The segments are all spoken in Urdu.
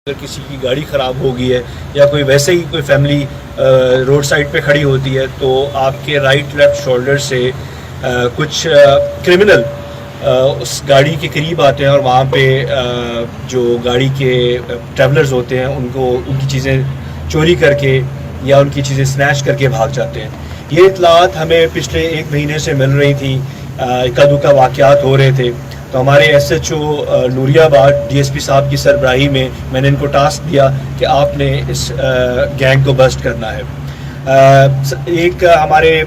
اگر کسی کی گاڑی خراب ہو گئی ہے یا کوئی ویسے ہی کوئی فیملی روڈ سائڈ پہ کھڑی ہوتی ہے تو آپ کے رائٹ لیفٹ شولڈر سے کچھ کرمنل اس گاڑی کے قریب آتے ہیں اور وہاں پہ جو گاڑی کے ٹریولرز ہوتے ہیں ان کی چیزیں چوری کر کے یا ان کی چیزیں سنیچ کر کے بھاگ جاتے ہیں. یہ اطلاعات ہمیں پچھلے 1 مہینے سے مل رہی تھی. اکا دکا واقعات ہو رہے تھے تو ہمارے ایس ایچ او نوریہ آباد ڈی ایس پی صاحب کی سربراہی میں نے ان کو ٹاسک دیا کہ آپ نے اس گینگ کو بسٹ کرنا ہے. ایک ہمارے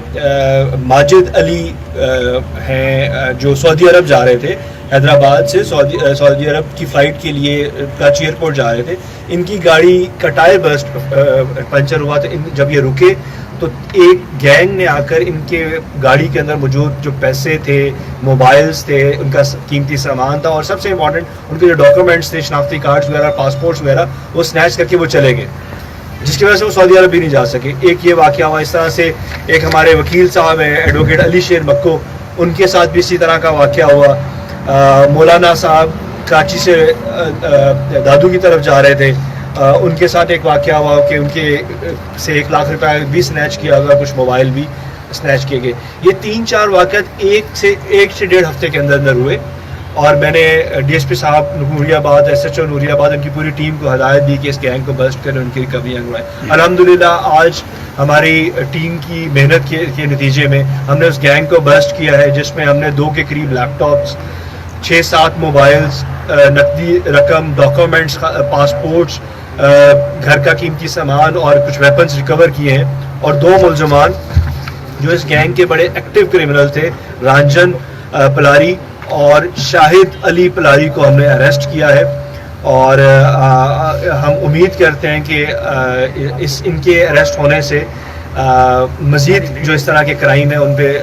ماجد علی ہیں جو سعودی عرب جا رہے تھے, حیدرآباد سے سعودی عرب کی فلائٹ کے لیے کراچی ایئرپورٹ جا رہے تھے. ان کی گاڑی کا ٹائر بسٹ پنچر ہوا تھا. جب یہ رکے تو ایک گینگ نے آ کر ان کے گاڑی کے اندر موجود جو پیسے تھے, موبائلز تھے, ان کا قیمتی سامان تھا اور سب سے امپورٹنٹ ان کے جو ڈاکومنٹس تھے, شناختی کارڈز وغیرہ, پاسپورٹس وغیرہ, وہ سنیچ کر کے وہ چلے گئے, جس کی وجہ سے وہ سعودی عرب بھی نہیں جا سکے. ایک یہ واقعہ ہوا. اس طرح سے ایک ہمارے وکیل صاحب ہیں ایڈوکیٹ علی شیر مکو, ان کے ساتھ بھی اسی طرح کا واقعہ ہوا. مولانا صاحب کراچی سے دادو کی طرف جا رہے تھے, ان کے ساتھ ایک واقعہ ہوا کہ ان کے سے 1 لاکھ روپے بھی سنیچ کیا گیا, کچھ موبائل بھی سنیچ کیے گئے. یہ 3-4 واقعات ایک سے 1.5 ہفتے کے اندر ہوئے اور میں نے ڈی ایس پی صاحب نوریہ آباد, ایس ایچ او نوریہ آباد, ان کی پوری ٹیم کو ہدایت دی کہ اس گینگ کو بسٹ کریں, ان کی ریکوریاں کروائیں. الحمدللہ آج ہماری ٹیم کی محنت کے نتیجے میں ہم نے اس گینگ کو بسٹ کیا ہے, جس میں ہم نے 2 کے قریب لیپ ٹاپس, 6-7 موبائلز, نقدی رقم, ڈاکومنٹس, پاسپورٹس, گھر کا قیمتی سامان اور کچھ ویپنز ریکور کیے ہیں. اور 2 ملزمان جو اس گینگ کے بڑے ایکٹیو کرمنل تھے, رانجن پلاری اور شاہد علی پلاری, کو ہم نے اریسٹ کیا ہے. اور ہم امید کرتے ہیں کہ ان کے اریسٹ ہونے سے مزید جو اس طرح کے کرائم ہیں ان پہ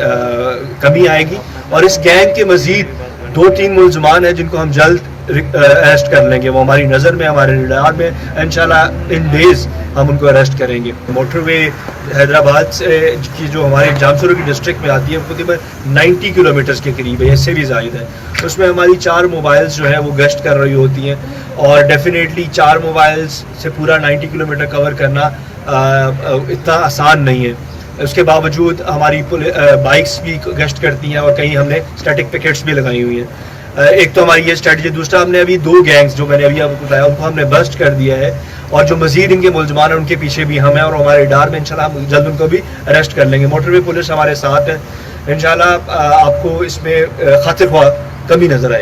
کمی آئے گی. اور اس گینگ کے مزید 2-3 ملزمان ہیں جن کو ہم جلد اریسٹ کر لیں گے. وہ ہماری نظر میں, ہمارے ریڈار میں, انشاءاللہ ان ڈیز ہم ان کو اریسٹ کریں گے. موٹر وے حیدرآباد سے کی جو ہمارے جامشورو کی ڈسٹرکٹ میں آتی ہے وہ تقریباً 90 کلومیٹرز کے قریب ہے, اس سے بھی زائد ہے. اس میں ہماری 4 موبائلز جو ہیں وہ گشت کر رہی ہوتی ہیں اور ڈیفینیٹلی 4 موبائلز سے پورا 90 کلومیٹر کور کرنا اتنا آسان نہیں ہے. اس کے باوجود ہماری بائکس بھی گشت کرتی ہیں اور کہیں ہم نے اسٹیٹک پیکٹس بھی لگائی ہوئی ہیں. ایک تو ہماری یہ اسٹریٹجی. دوسرا, ہم نے ابھی 2 گینگز جو میں نے ابھی آپ کو بتایا ان کو ہم نے بسٹ کر دیا ہے, اور جو مزید ان کے ملزمان ہیں ان کے پیچھے بھی ہم ہیں اور ہمارے ڈار میں انشاءاللہ ہم جلد ان کو بھی اریسٹ کر لیں گے. موٹر وے پولیس ہمارے ساتھ ہے. انشاءاللہ آپ کو اس میں خاطر خواہ کمی نظر آئے گی.